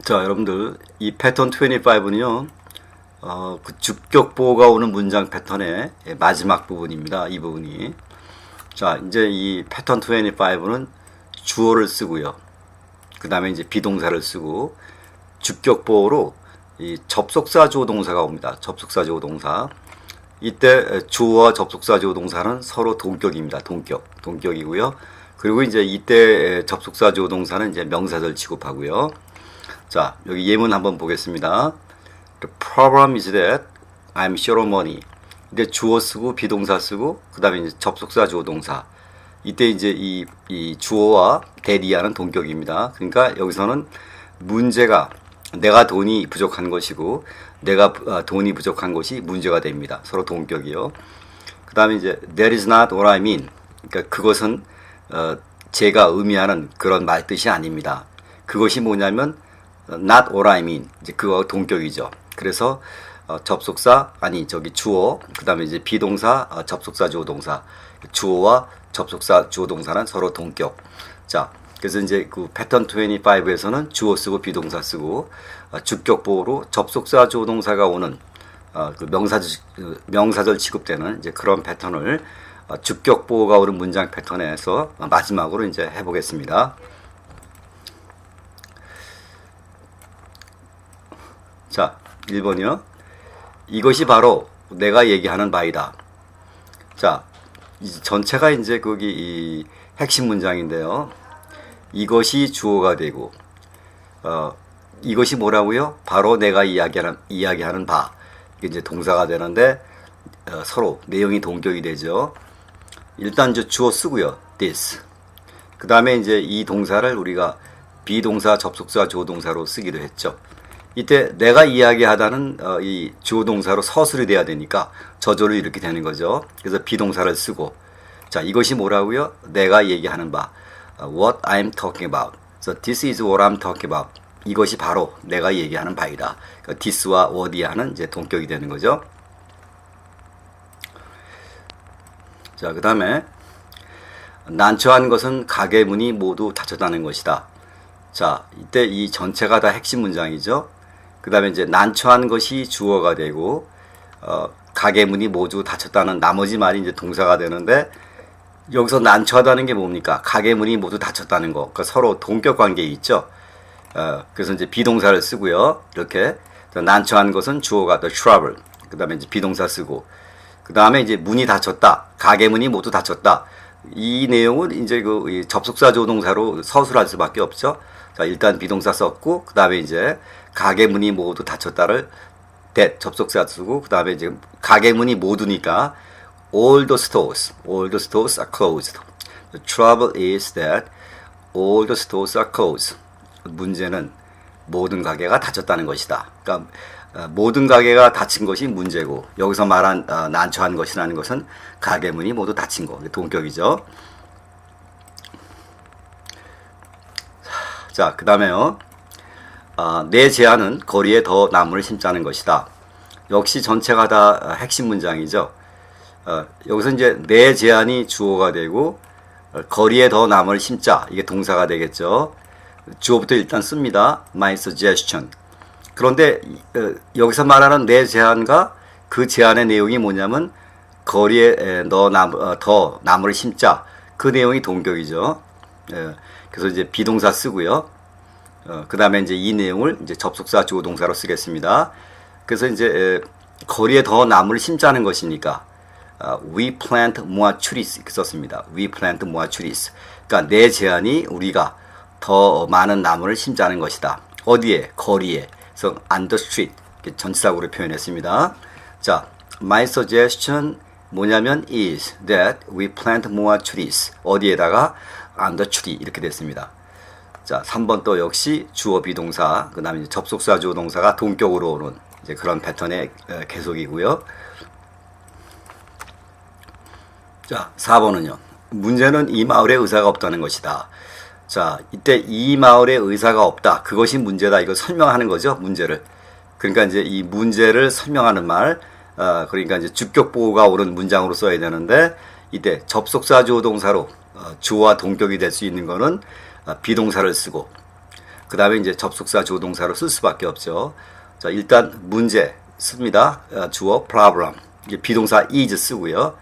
자, 여러분들, 이 패턴 25는요, 그 주격보호가 오는 문장 패턴의 마지막 부분입니다. 이 부분이. 자, 이제 이 패턴 25는 주어를 쓰고요. 그 다음에 이제 비동사를 쓰고, 주격보호로 이 접속사 주어 동사가 옵니다. 접속사 주어 동사. 이때 주어와 접속사 주어 동사는 서로 동격입니다. 동격이고요. 그리고 이제 이때 접속사 주어 동사는 이제 명사절 취급하고요. 자, 여기 예문 한번 보겠습니다. The problem is that I'm short of money. 이제 주어 쓰고 비동사 쓰고 그 다음에 이제 접속사 주어 동사. 이때 이제 이 주어와 대리하는 동격입니다. 그러니까 여기서는 문제가 내가 돈이 부족한 것이고 내가 돈이 부족한 것이 문제가 됩니다. 서로 동격이요. 그 다음에 이제 that is not what I mean. 그러니까 그것은 제가 의미하는 그런 말 뜻이 아닙니다. 그것이 뭐냐면 not what I mean. 이제 그거와 동격이죠. 그래서 접속사 주어 그 다음에 이제 비동사 접속사 주어 동사 주어와 접속사 주어 동사는 서로 동격. 자, 그래서 이제 그 패턴 25에서는 주어 쓰고 비동사 쓰고 주격보호로 접속사 주어 동사가 오는 그 명사절 취급되는 이제 그런 패턴을 주격보호가 오는 문장 패턴에서 마지막으로 이제 해보겠습니다. 자, 1번이요. 이것이 바로 내가 얘기하는 바이다. 자, 전체가 이제 거기 이 핵심 문장인데요. 이것이 주어가 되고, 이것이 뭐라고요? 바로 내가 이야기하는 바. 이게 이제 동사가 되는데, 서로 내용이 동격이 되죠. 일단 이제 주어 쓰고요. this. 그 다음에 이제 이 동사를 우리가 비동사, 접속사, 주어 동사로 쓰기도 했죠. 이때 내가 이야기하다는 이 주어 동사로 서술이 돼야 되니까 저절로 이렇게 되는 거죠. 그래서 비동사를 쓰고, 자, 이것이 뭐라고요? 내가 얘기하는 바. What I'm talking about. So this is what I'm talking about. 이것이 바로 내가 얘기하는 바이다. 그러니까 this와 what이하는 이제 동격이 되는 거죠. 자, 그 다음에 난처한 것은 가게 문이 모두 닫혔다는 것이다. 자, 이때 이 전체가 다 핵심 문장이죠. 그 다음에 이제 난처한 것이 주어가 되고, 가게 문이 모두 닫혔다는 나머지 말이 이제 동사가 되는데, 여기서 난처하다는 게 뭡니까? 가게 문이 모두 닫혔다는 거. 그러니까 서로 동격 관계에 있죠. 그래서 이제 비동사를 쓰고요. 이렇게. 난처한 것은 주어가 the trouble. 그 다음에 이제 비동사 쓰고. 그 다음에 이제 문이 닫혔다. 가게 문이 모두 닫혔다. 이 내용은 이제 그 접속사 조동사로 서술할 수밖에 없죠. 자, 일단 비동사 썼고, 그 다음에 이제 가게 문이 모두 닫혔다를 접속사 쓰고, 그 다음에 이제 가게 문이 모두니까 all the stores are closed. The trouble is that all the stores are closed. 문제는 모든 가게가 닫혔다는 것이다. 그러니까 모든 가게가 닫힌 것이 문제고, 여기서 말한 난처한 것이라는 것은 가게 문이 모두 닫힌 거. 동격이죠. 자, 그 다음에요. 내 제안은 거리에 더 나무를 심자는 것이다. 역시 전체가 다 핵심 문장이죠. 여기서 이제 내 제안이 주어가 되고, 거리에 더 나무를 심자. 이게 동사가 되겠죠. 주어부터 일단 씁니다. My suggestion. 그런데 여기서 말하는 내 제안과 그 제안의 내용이 뭐냐면 거리에 더 나무를 심자. 그 내용이 동격이죠. 그래서 이제 비동사 쓰고요. 그 다음에 이제 이 내용을 이제 접속사 주어 동사로 쓰겠습니다. 그래서 이제 거리에 더 나무를 심자는 것이니까 we plant more trees 이렇게 썼습니다. We plant more trees. 그러니까 내 제안이 우리가 더 많은 나무를 심자는 것이다. 어디에? 거리에. 그래서 on the street 이렇게 전치사구로 표현했습니다. 자, my suggestion 뭐냐면 is that we plant more trees. 어디에다가? on the tree 이렇게 됐습니다. 자, 3번 또 역시 주어 비동사, 그 다음에 접속사 주어 동사가 동격으로 오는 이제 그런 패턴의 계속이고요. 자, 4번은요. 문제는 이 마을에 의사가 없다는 것이다. 자, 이때 이 마을에 의사가 없다. 그것이 문제다. 이거 설명하는 거죠. 문제를. 그러니까 이제 이 문제를 설명하는 말, 그러니까 이제 주격보호가 오는 문장으로 써야 되는데, 이때 접속사 주어 동사로 주어와 동격이 될 수 있는 거는 비동사를 쓰고, 그 다음에 이제 접속사 조동사로 쓸 수밖에 없죠. 자, 일단 문제 씁니다. 주어 problem. 이게 비동사 is 쓰고요.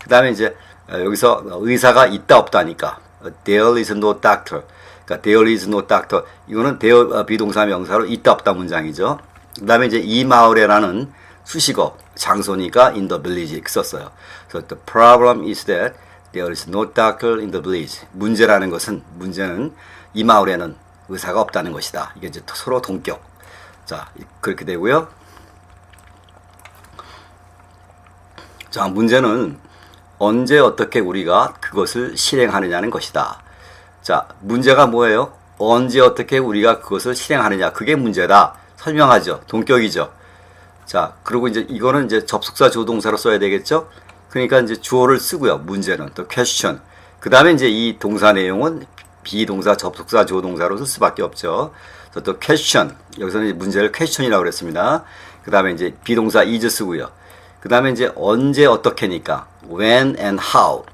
그 다음에 이제 여기서 의사가 있다 없다니까 there is no doctor. 그러니까 there is no doctor. 이거는 there 비동사 명사로 있다 없다 문장이죠. 그 다음에 이제 이 마을에라는 수식어 장소니까 in the village 이렇게 썼어요. 그래서 the problem is that there is no doctor in the village. 문제는 이 마을에는 의사가 없다는 것이다. 이게 이제 서로 동격. 자, 그렇게 되고요. 자, 문제는 언제 어떻게 우리가 그것을 실행하느냐는 것이다. 자, 문제가 뭐예요? 언제 어떻게 우리가 그것을 실행하느냐. 그게 문제다. 설명하죠. 동격이죠. 자, 그리고 이제 이거는 이제 접속사 조동사로 써야 되겠죠? 그러니까 이제 주어를 쓰고요. 문제는 또 question. 그 다음에 이제 이 동사 내용은 비동사 접속사 조동사로 쓸 수밖에 없죠. 그래서 또 question. 여기서는 문제를 question이라고 그랬습니다. 그 다음에 이제 비동사 is 쓰고요. 그 다음에 이제 언제 어떻게니까 when and how.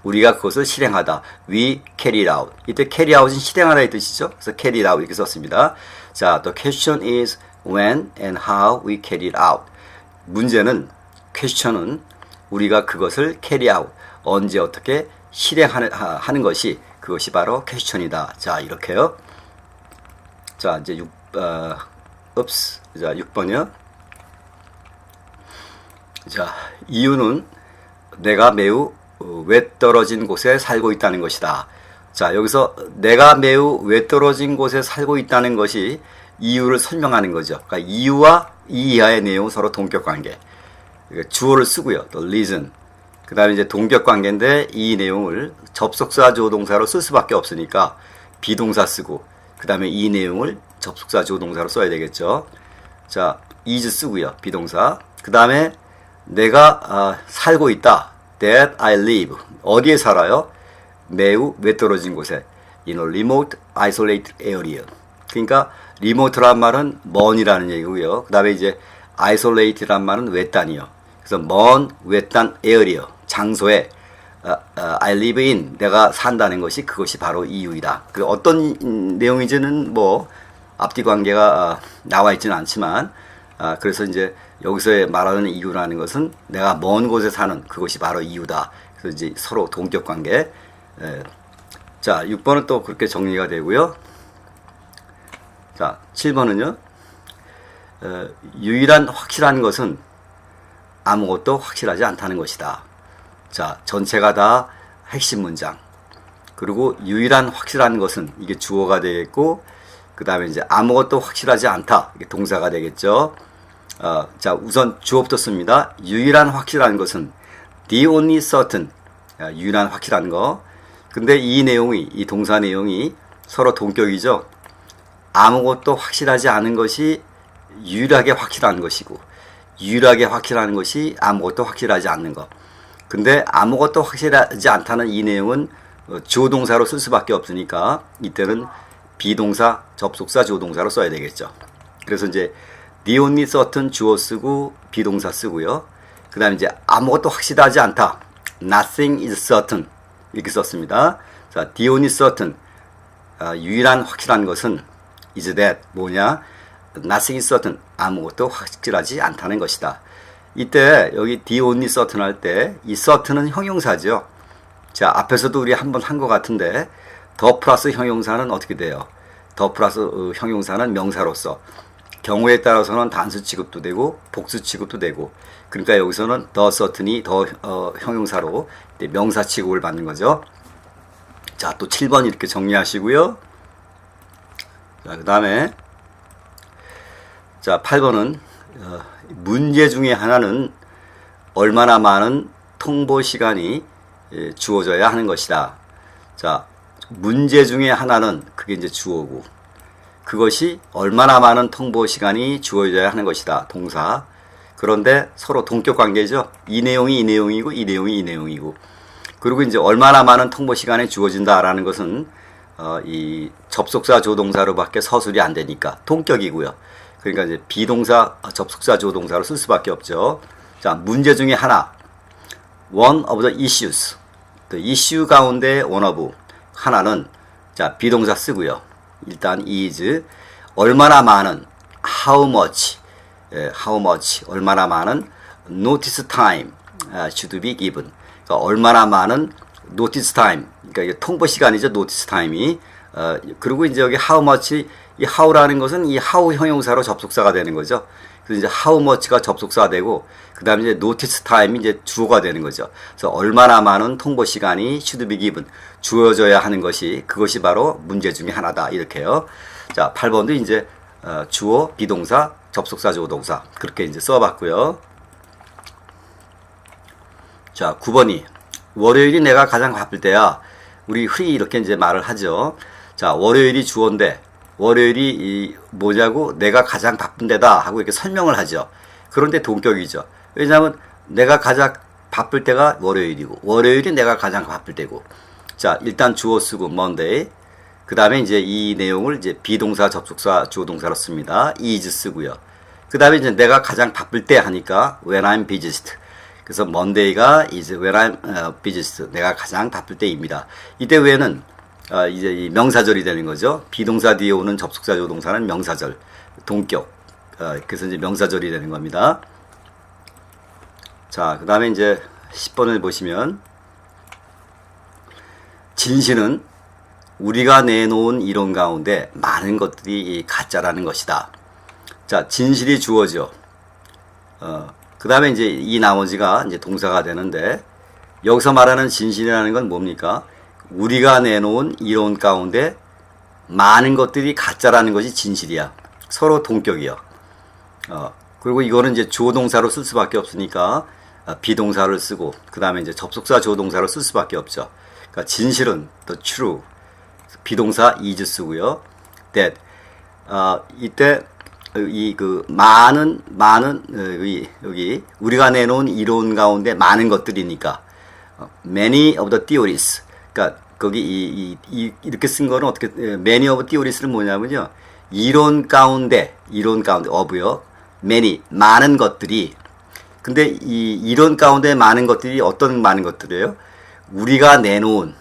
우리가 그것을 실행하다. We carry it out. 이때 carry out은 실행하다 이 뜻이죠. 그래서 carry it out 이렇게 썼습니다. 자, the question is when and how we carry it out. 문제는 question은 우리가 그것을 carry out. 언제 어떻게 실행하는 것이 그것이 바로 question이다. 자, 이렇게요. 자, 이제 6번이요. 자, 이유는 내가 매우 외떨어진 곳에 살고 있다는 것이다. 자, 여기서 내가 매우 외떨어진 곳에 살고 있다는 것이 이유를 설명하는 거죠. 그러니까 이유와 이 이하의 내용은 서로 동격 관계. 그러니까 주어를 쓰고요. 또 reason. 그 다음에 이제 동격 관계인데 이 내용을 접속사 조동사로 쓸 수밖에 없으니까 비동사 쓰고 그 다음에 이 내용을 접속사 조동사로 써야 되겠죠. 자, is 쓰고요. 비동사. 그 다음에 내가 살고 있다. That I live. 어디에 살아요? 매우 외떨어진 곳에. In a remote, isolated area. 그러니까 remote란 말은 먼이라는 얘기고요. 그 다음에 이제 isolated란 말은 외딴이요. 그래서 먼 외딴 area. 장소에 I live in. 내가 산다는 것이 그것이 바로 이유이다. 그 어떤 내용인지는 뭐 앞뒤 관계가 나와 있지는 않지만 그래서 이제 여기서 말하는 이유라는 것은 내가 먼 곳에 사는 그것이 바로 이유다. 그래서 이제 서로 동격 관계. 자, 6번은 또 그렇게 정리가 되고요. 자, 7번은요. 유일한 확실한 것은 아무것도 확실하지 않다는 것이다. 자, 전체가 다 핵심 문장. 그리고 유일한 확실한 것은 이게 주어가 되겠고, 그 다음에 이제 아무것도 확실하지 않다. 이게 동사가 되겠죠. 자, 우선 주어부터 씁니다. 유일한 확실한 것은 the only certain. 유일한 확실한 거. 근데 이 내용이, 이 동사 내용이 서로 동격이죠. 아무것도 확실하지 않은 것이 유일하게 확실한 것이고, 유일하게 확실한 것이 아무것도 확실하지 않는 것. 근데 아무것도 확실하지 않다는 이 내용은 주어동사로 쓸 수밖에 없으니까 이때는 비동사, 접속사, 조동사로 써야 되겠죠. 그래서 이제 the only certain 주어 쓰고 비동사 쓰고요. 그 다음에 이제 아무것도 확실하지 않다. Nothing is certain. 이렇게 썼습니다. 자, the only certain. 유일한 확실한 것은 is that 뭐냐? Nothing is certain. 아무것도 확실하지 않다는 것이다. 이때 여기 the only certain 할 때 이 certain은 형용사죠. 자, 앞에서도 우리 한번 한 것 같은데 더 플러스 형용사는 어떻게 돼요? 더 플러스 형용사는 명사로서 경우에 따라서는 단수 취급도 되고 복수 취급도 되고 그러니까 여기서는 더 certain이 더 형용사로 명사 취급을 받는 거죠. 자, 또 7번 이렇게 정리하시고요. 자, 그 다음에 자, 8번은 문제 중에 하나는 얼마나 많은 통보 시간이 주어져야 하는 것이다. 자, 문제 중에 하나는 그게 이제 주어고 그것이 얼마나 많은 통보 시간이 주어져야 하는 것이다. 동사. 그런데 서로 동격 관계죠. 이 내용이 이 내용이고 이 내용이 이 내용이고 그리고 이제 얼마나 많은 통보 시간이 주어진다라는 것은 이 접속사 조동사로밖에 서술이 안 되니까 동격이고요. 그러니까 이제 비동사 접속사 조동사로 쓸 수밖에 없죠. 자, 문제 중에 하나. One of the issues. The issue 가운데 one of 하나는 자, 비동사 쓰고요. 일단 is 얼마나 많은 how much 얼마나 많은 notice time should be given. 그러니까 얼마나 많은 notice time, 그러니까 이게 통보 시간이죠. notice time이. 그리고 이제 여기 how much, 이 how라는 것은 이 how 형용사로 접속사가 되는 거죠. 그래서 이제 how much가 접속사가 되고, 그 다음에 이제 notice time이 이제 주어가 되는 거죠. 그래서 얼마나 많은 통보 시간이 should be given, 주어져야 하는 것이, 그것이 바로 문제 중에 하나다. 이렇게요. 자, 8번도 이제 주어, 비동사, 접속사, 조동사 그렇게 이제 써봤고요. 자, 9번이 월요일이 내가 가장 바쁠 때야. 우리 흔히 이렇게 이제 말을 하죠. 자, 월요일이 주어인데 월요일이 뭐냐고 내가 가장 바쁜 데다 하고 이렇게 설명을 하죠. 그런데 동격이죠. 왜냐하면 내가 가장 바쁠 때가 월요일이고 월요일이 내가 가장 바쁠 때고. 자, 일단 주어 쓰고 Monday. 그 다음에 이제 이 내용을 이제 비동사, 접속사, 주어동사로 씁니다. is 쓰고요. 그 다음에 이제 내가 가장 바쁠 때 하니까 when I'm busiest. 그래서 Monday가 is when I'm busiest. 내가 가장 바쁠 때입니다. 이때 when은 이제 이 명사절이 되는 거죠. 비동사 뒤에 오는 접속사, 조동사는 명사절, 동격. 그래서 이제 명사절이 되는 겁니다. 자, 그 다음에 이제 10번을 보시면 진실은 우리가 내놓은 이론 가운데 많은 것들이 가짜라는 것이다. 자, 진실이 주어죠. 그 다음에 이제 이 나머지가 이제 동사가 되는데, 여기서 말하는 진실이라는 건 뭡니까? 우리가 내놓은 이론 가운데 많은 것들이 가짜라는 것이 진실이야. 서로 동격이요. 그리고 이거는 이제 주어동사로 쓸 수밖에 없으니까 비동사를 쓰고, 그 다음에 이제 접속사 조동사로 쓸 수밖에 없죠. 그러니까 진실은 the true. 비동사 is 쓰고요. that. 이때 이 그 많은 여기 우리가 내놓은 이론 가운데 많은 것들이니까 many of the theories. 그러니까 거기 이렇게 쓴 거는 어떻게 many of theories는 뭐냐면요. 이론 가운데 of요. many 많은 것들이. 근데 이 이론 가운데 많은 것들이 어떤 많은 것들이에요? 우리가 내놓은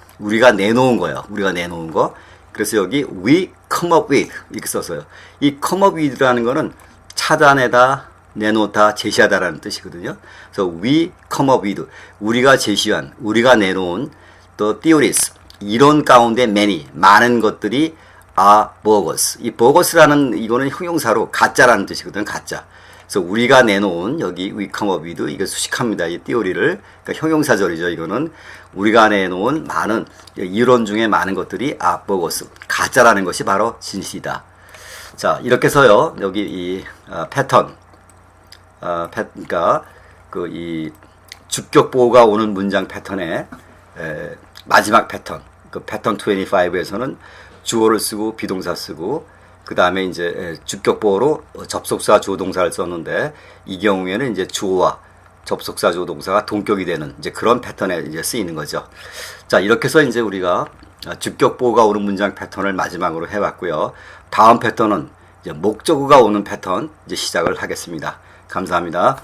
거예요. 우리가 내놓은 거. 그래서 여기 we come up with 이렇게 썼어요. 이 come up with라는 거는 찾아내다, 내놓다, 제시하다라는 뜻이거든요. 그래서 we come up with 우리가 제시한, 우리가 내놓은 the theories 이론 가운데 many 많은 것들이 are bogus. 이 bogus라는 이거는 형용사로 가짜라는 뜻이거든요. 가짜. 그래서 우리가 내놓은 여기 we come up with 이거 수식합니다. 이 띠오리를. 그러니까 형용사절이죠. 이거는 우리가 내놓은 많은 이론 중에 많은 것들이 are bogus. 가짜라는 것이 바로 진실이다. 자, 이렇게 해서요. 여기 이 패턴, 그러니까 그 이 주격 보호가 오는 문장 패턴의 마지막 패턴, 그 패턴 25에서는 주어를 쓰고 비동사 쓰고. 그 다음에 이제 주격 보호로 접속사 조동사를 썼는데, 이 경우에는 이제 주어와 접속사 조동사가 동격이 되는 이제 그런 패턴에 이제 쓰이는 거죠. 자, 이렇게 해서 이제 우리가 주격 보호가 오는 문장 패턴을 마지막으로 해봤고요. 다음 패턴은 이제 목적어가 오는 패턴 이제 시작을 하겠습니다. 감사합니다.